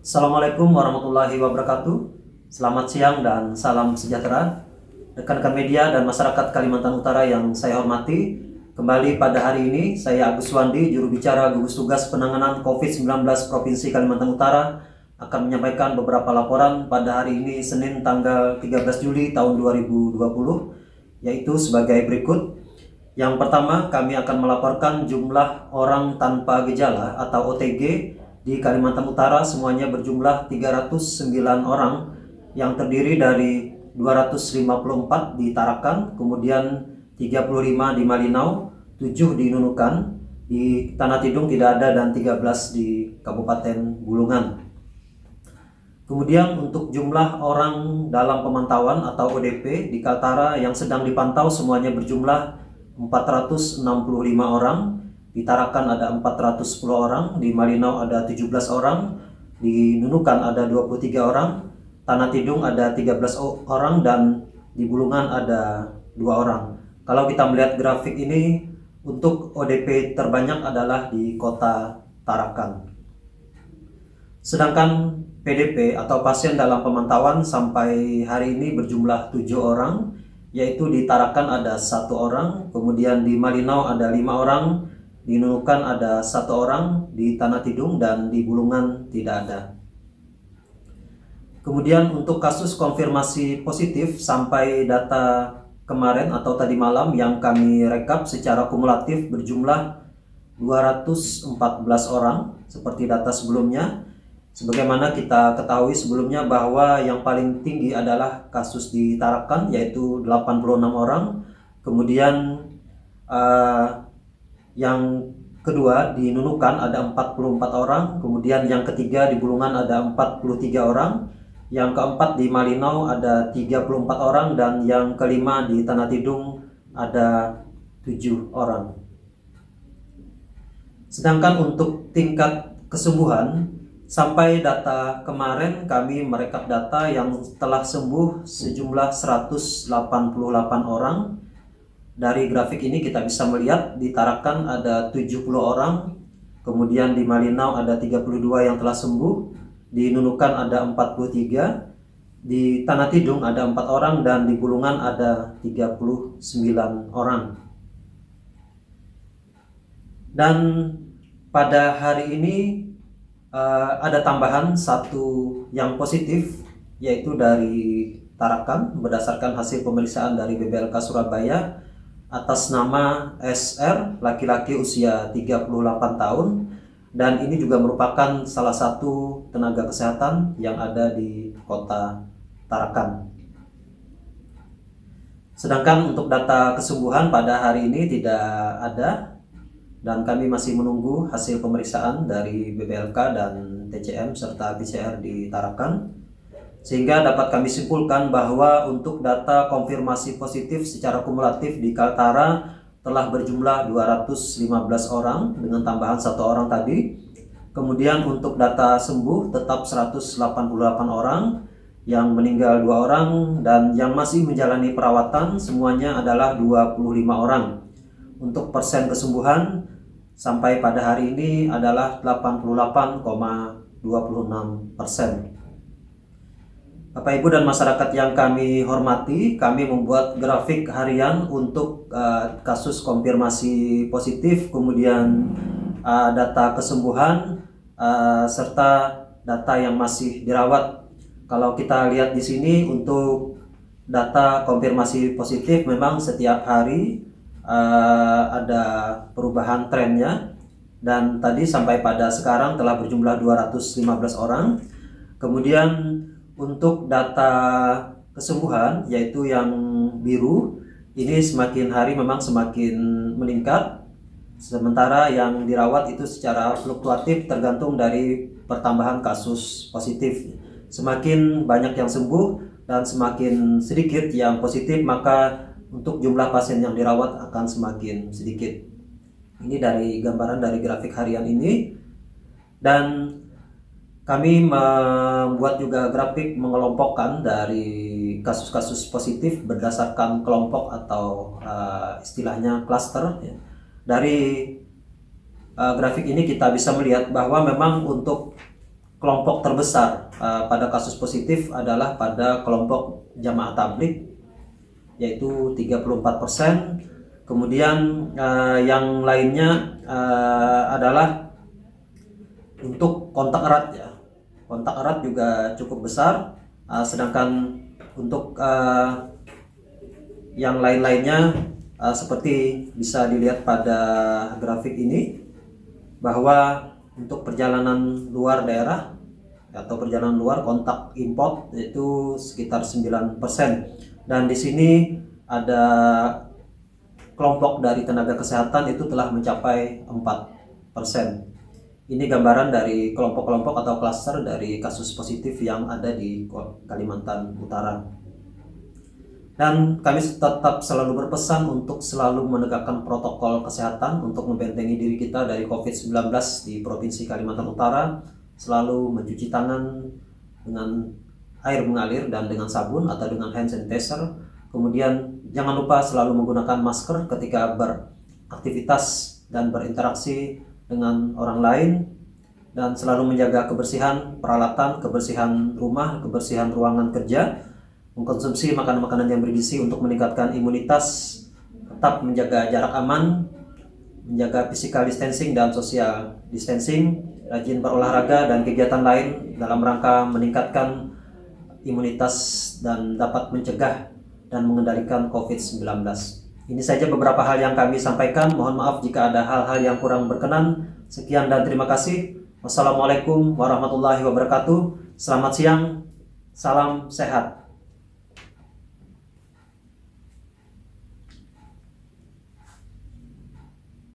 Assalamualaikum warahmatullahi wabarakatuh. Selamat siang dan salam sejahtera rekan-rekan media dan masyarakat Kalimantan Utara yang saya hormati. Kembali pada hari ini saya Agus Wandi, juru bicara gugus tugas penanganan COVID-19 Provinsi Kalimantan Utara, akan menyampaikan beberapa laporan pada hari ini Senin tanggal 13 Juli tahun 2020, yaitu sebagai berikut. Yang pertama, kami akan melaporkan jumlah orang tanpa gejala atau OTG di Kalimantan Utara semuanya berjumlah 309 orang yang terdiri dari 254 di Tarakan, kemudian 35 di Malinau, 7 di Nunukan, di Tanah Tidung tidak ada, dan 13 di Kabupaten Bulungan. Kemudian untuk jumlah orang dalam pemantauan atau ODP di Kaltara yang sedang dipantau semuanya berjumlah 465 orang. Di Tarakan ada 410 orang, di Malinau ada 17 orang, di Nunukan ada 23 orang, Tanah Tidung ada 13 orang, dan di Bulungan ada 2 orang. Kalau kita melihat grafik ini, untuk ODP terbanyak adalah di kota Tarakan. Sedangkan PDP atau pasien dalam pemantauan sampai hari ini berjumlah 7 orang, yaitu di Tarakan ada 1 orang, kemudian di Malinau ada 5 orang, di Nunukan ada 1 orang, di Tanah Tidung dan di Bulungan tidak ada. Kemudian untuk kasus konfirmasi positif sampai data kemarin atau tadi malam yang kami rekap secara kumulatif berjumlah 214 orang seperti data sebelumnya. Sebagaimana kita ketahui sebelumnya bahwa yang paling tinggi adalah kasus di Tarakan yaitu 86 orang. Kemudian yang kedua di Nunukan ada 44 orang, kemudian yang ketiga di Bulungan ada 43 orang, yang keempat di Malinau ada 34 orang, dan yang kelima di Tanah Tidung ada 7 orang. Sedangkan untuk tingkat kesembuhan sampai data kemarin kami merekap data yang telah sembuh sejumlah 188 orang. Dari grafik ini kita bisa melihat di Tarakan ada 70 orang, kemudian di Malinau ada 32 yang telah sembuh, di Nunukan ada 43, di Tanah Tidung ada 4 orang, dan di Bulungan ada 39 orang. Dan pada hari ini ada tambahan 1 yang positif, yaitu dari Tarakan berdasarkan hasil pemeriksaan dari BBLK Surabaya atas nama SR, laki-laki usia 38 tahun, dan ini juga merupakan salah satu tenaga kesehatan yang ada di kota Tarakan. Sedangkan untuk data kesembuhan pada hari ini tidak ada, dan kami masih menunggu hasil pemeriksaan dari BBLK dan TCM serta PCR di Tarakan, sehingga dapat kami simpulkan bahwa untuk data konfirmasi positif secara kumulatif di Kaltara telah berjumlah 215 orang dengan tambahan 1 orang tadi. Kemudian untuk data sembuh tetap 188 orang, yang meninggal 2 orang, dan yang masih menjalani perawatan semuanya adalah 25 orang. Untuk persen kesembuhan sampai pada hari ini adalah 88,26%. Bapak Ibu dan masyarakat yang kami hormati, kami membuat grafik harian untuk kasus konfirmasi positif, kemudian data kesembuhan, serta data yang masih dirawat. Kalau kita lihat di sini untuk data konfirmasi positif memang setiap hari ada perubahan trennya, dan tadi sampai pada sekarang telah berjumlah 215 orang. Kemudian untuk data kesembuhan yaitu yang biru ini semakin hari memang semakin meningkat, sementara yang dirawat itu secara fluktuatif tergantung dari pertambahan kasus positif. Semakin banyak yang sembuh dan semakin sedikit yang positif, maka untuk jumlah pasien yang dirawat akan semakin sedikit. Ini dari gambaran dari grafik harian ini, dan kami membuat juga grafik mengelompokkan dari kasus-kasus positif berdasarkan kelompok atau istilahnya klaster. Dari grafik ini kita bisa melihat bahwa memang untuk kelompok terbesar pada kasus positif adalah pada kelompok jamaah tabligh, yaitu 34%. Kemudian yang lainnya adalah untuk kontak erat ya. Kontak erat juga cukup besar, sedangkan untuk yang lain-lainnya seperti bisa dilihat pada grafik ini, bahwa untuk perjalanan luar daerah atau perjalanan luar kontak import itu sekitar 9%. Dan di sini ada kelompok dari tenaga kesehatan itu telah mencapai 4%. Ini gambaran dari kelompok-kelompok atau klaster dari kasus positif yang ada di Kalimantan Utara. Dan kami tetap selalu berpesan untuk selalu menegakkan protokol kesehatan untuk membentengi diri kita dari COVID-19 di Provinsi Kalimantan Utara, selalu mencuci tangan dengan air mengalir dan dengan sabun atau dengan hand sanitizer. Kemudian jangan lupa selalu menggunakan masker ketika beraktivitas dan berinteraksi dengan orang lain, dan selalu menjaga kebersihan peralatan, kebersihan rumah, kebersihan ruangan kerja, mengkonsumsi makanan-makanan yang bergizi untuk meningkatkan imunitas, tetap menjaga jarak aman, menjaga physical distancing dan social distancing, rajin berolahraga dan kegiatan lain dalam rangka meningkatkan imunitas dan dapat mencegah dan mengendalikan COVID-19. Ini saja beberapa hal yang kami sampaikan. Mohon maaf jika ada hal-hal yang kurang berkenan. Sekian dan terima kasih. Wassalamualaikum warahmatullahi wabarakatuh. Selamat siang. Salam sehat.